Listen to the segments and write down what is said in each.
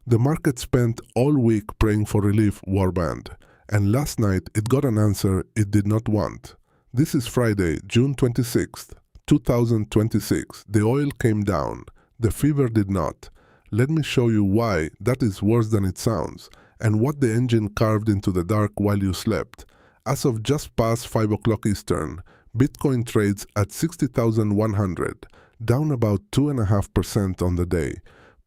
The market spent all week praying for relief, Warband, and last night it got an answer it did not want. This is Friday, June 26th, 2026. The oil came down. The fever did not. Let me show you why that is worse than it sounds, and what the engine carved into the dark while you slept. As of just past 5 o'clock Eastern, Bitcoin trades at 60,100, down about 2.5% on the day,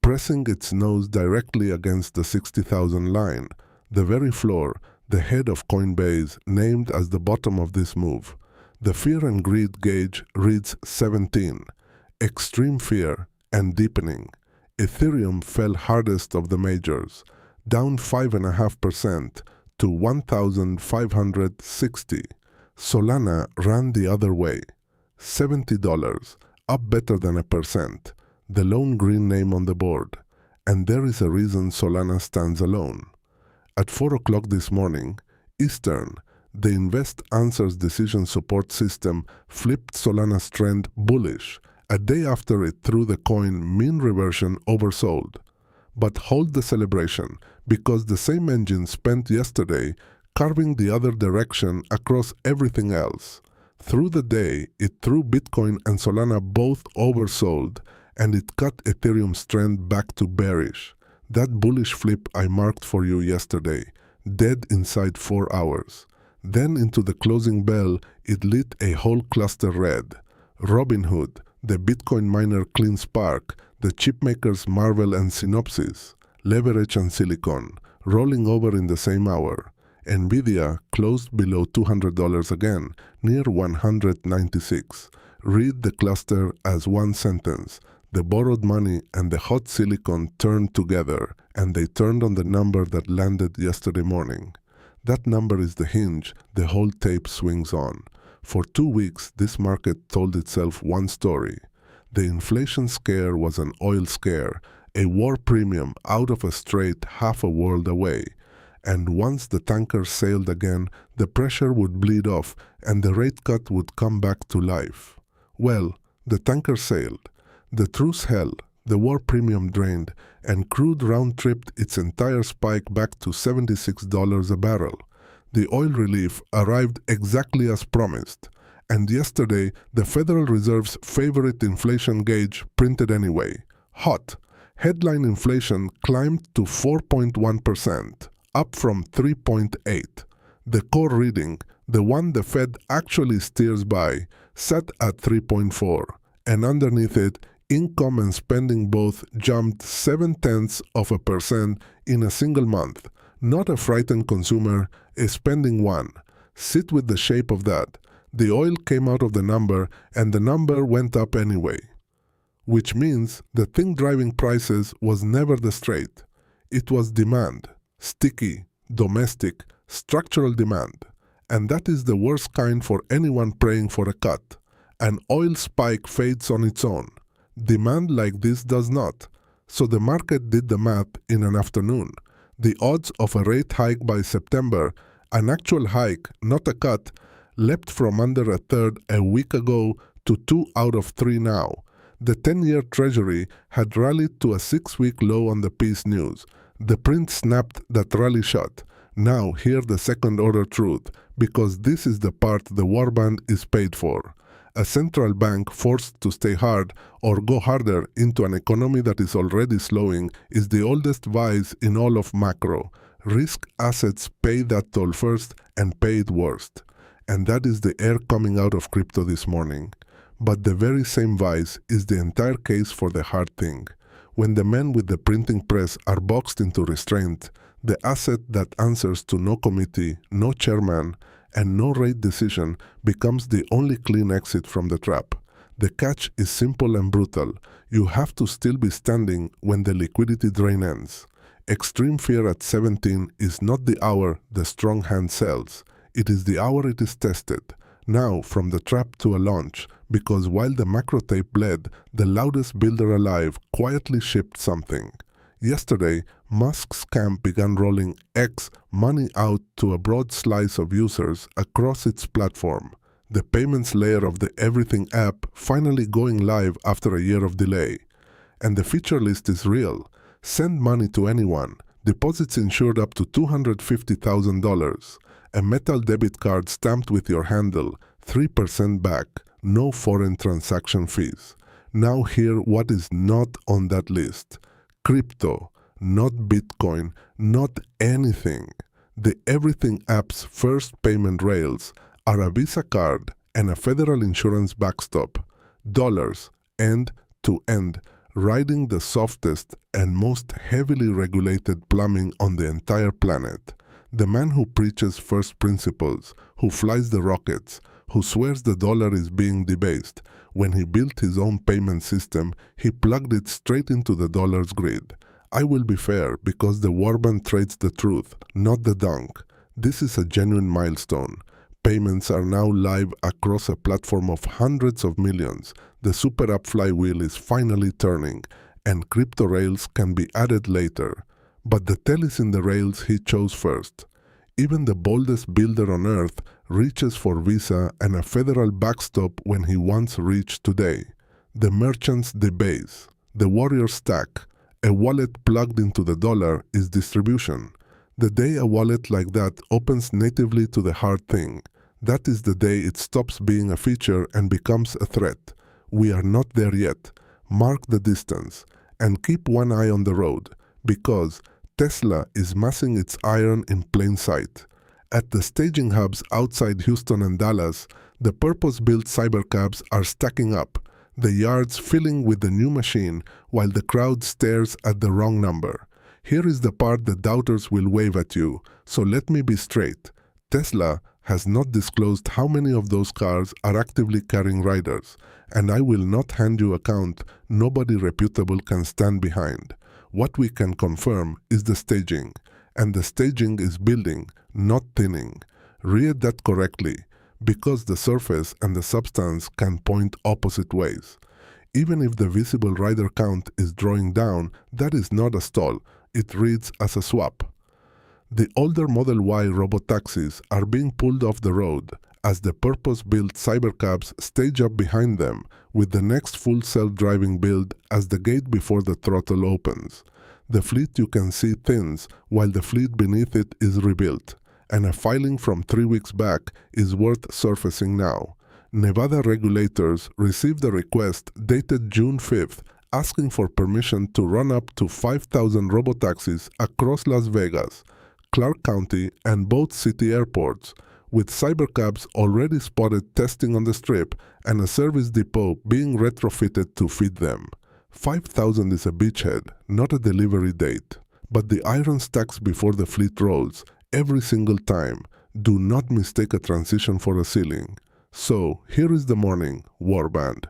pressing its nose directly against the 60,000 line, the very floor, the head of Coinbase, named as the bottom of this move. The fear and greed gauge reads 17, extreme fear and deepening. Ethereum fell hardest of the majors, down 5.5% to 1,560. Solana ran the other way, $70, up better than 1%, the lone green name on the board. And there is a reason Solana stands alone. At 4 o'clock this morning, Eastern, the InvestAnswers Decision Support System flipped Solana's trend bullish, a day after it threw the coin mean reversion oversold. But hold the celebration, because the same engine spent yesterday carving the other direction across everything else. Through the day, it threw Bitcoin and Solana both oversold, and it cut Ethereum's trend back to bearish. That bullish flip I marked for you yesterday, dead inside 4 hours. Then into the closing bell, it lit a whole cluster red. Robinhood, the Bitcoin miner Clean Spark, the chipmakers Marvel and Synopsys, Leverage and Silicon, rolling over in the same hour. Nvidia closed below $200 again, near 196. Read the cluster as one sentence. The borrowed money and the hot silicon turned together, and they turned on the number that landed yesterday morning. That number is the hinge the whole tape swings on. For 2 weeks, this market told itself one story. The inflation scare was an oil scare, a war premium out of a strait half a world away. And once the tanker sailed again, the pressure would bleed off and the rate cut would come back to life. Well, the tanker sailed. The truce held, the war premium drained, and crude round-tripped its entire spike back to $76 a barrel. The oil relief arrived exactly as promised. And yesterday, the Federal Reserve's favorite inflation gauge printed anyway. Hot. Headline inflation climbed to 4.1%. Up from 3.8. The core reading, the one the Fed actually steers by, sat at 3.4, and underneath it, income and spending both jumped 0.7% in a single month. Not a frightened consumer, a spending one. Sit with the shape of that. The oil came out of the number, and the number went up anyway. Which means the thing driving prices was never the straight. It was demand. Sticky, domestic, structural demand. And that is the worst kind for anyone praying for a cut. An oil spike fades on its own. Demand like this does not. So the market did the math in an afternoon. The odds of a rate hike by September, an actual hike, not a cut, leapt from under a third a week ago to 2 out of 3 now. The 10-year Treasury had rallied to a 6-week low on the peace news. The print snapped that rally shot. Now hear the second-order truth, because this is the part the Warband is paid for. A central bank forced to stay hard or go harder into an economy that is already slowing is the oldest vice in all of macro. Risk assets pay that toll first and pay it worst. And that is the air coming out of crypto this morning. But the very same vice is the entire case for the hard thing. When the men with the printing press are boxed into restraint, the asset that answers to no committee, no chairman, and no rate decision becomes the only clean exit from the trap. The catch is simple and brutal. You have to still be standing when the liquidity drain ends. Extreme fear at 17 is not the hour the strong hand sells. It is the hour it is tested. Now from the trap to a launch, because while the macro tape bled, the loudest builder alive quietly shipped something. Yesterday, Musk's camp began rolling X money out to a broad slice of users across its platform. The payments layer of the Everything app finally going live after a year of delay. And the feature list is real. Send money to anyone. Deposits insured up to $250,000. A metal debit card stamped with your handle, 3% back, no foreign transaction fees. Now hear what is not on that list. Crypto, not Bitcoin, not anything. The Everything app's first payment rails are a Visa card and a federal insurance backstop. Dollars, end to end, riding the softest and most heavily regulated plumbing on the entire planet. The man who preaches first principles, who flies the rockets, who swears the dollar is being debased, when he built his own payment system, he plugged it straight into the dollar's grid. I will be fair because the Warband trades the truth, not the dunk. This is a genuine milestone. Payments are now live across a platform of hundreds of millions. The super app flywheel is finally turning, and crypto rails can be added later. But the tail is in the rails he chose first. Even the boldest builder on earth reaches for Visa and a federal backstop when he once reached today. The merchants debase. The warriors stack. A wallet plugged into the dollar is distribution. The day a wallet like that opens natively to the hard thing, that is the day it stops being a feature and becomes a threat. We are not there yet. Mark the distance and keep one eye on the road, because Tesla is massing its iron in plain sight. At the staging hubs outside Houston and Dallas, the purpose-built cybercabs are stacking up, the yards filling with the new machine while the crowd stares at the wrong number. Here is the part the doubters will wave at you, so let me be straight. Tesla has not disclosed how many of those cars are actively carrying riders, and I will not hand you a count nobody reputable can stand behind. What we can confirm is the staging, and the staging is building, not thinning. Read that correctly, because the surface and the substance can point opposite ways. Even if the visible rider count is drawing down, that is not a stall, it reads as a swap. The older Model Y robotaxis are being pulled off the road as the purpose-built cybercabs stage up behind them with the next full self-driving build as the gate before the throttle opens. The fleet you can see thins while the fleet beneath it is rebuilt, and a filing from 3 weeks back is worth surfacing now. Nevada regulators received a request dated June 5th asking for permission to run up to 5,000 robotaxis across Las Vegas, Clark County, and both city airports, with cybercabs already spotted testing on the Strip and a service depot being retrofitted to feed them. 5,000 is a beachhead, not a delivery date. But the iron stacks before the fleet rolls, every single time. Do not mistake a transition for a ceiling. So, here is the morning, Warband.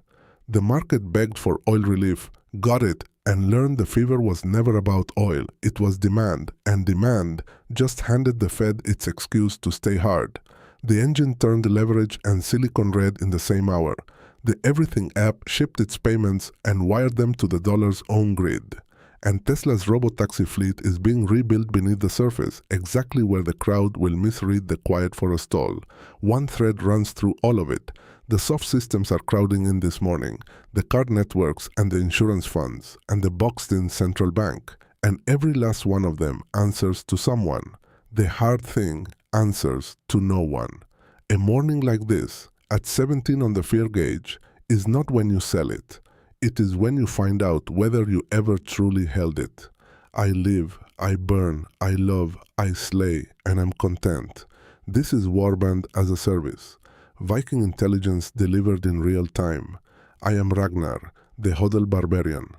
The market begged for oil relief, got it, and learned the fever was never about oil, it was demand, and demand just handed the Fed its excuse to stay hard. The engine turned leverage and silicon red in the same hour. The Everything app shipped its payments and wired them to the dollar's own grid. And Tesla's robotaxi fleet is being rebuilt beneath the surface, exactly where the crowd will misread the quiet for a stall. One thread runs through all of it. The soft systems are crowding in this morning, the card networks and the insurance funds, and the boxed-in central bank. And every last one of them answers to someone. The hard thing answers to no one. A morning like this, at 17 on the fear gauge, is not when you sell it. It is when you find out whether you ever truly held it. I live, I burn, I love, I slay, and I'm content. This is Warband as a service. Viking intelligence delivered in real time. I am Ragnar, the HODLBARBARIan.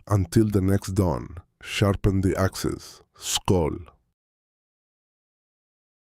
Until the next dawn, sharpen the axes. Skål.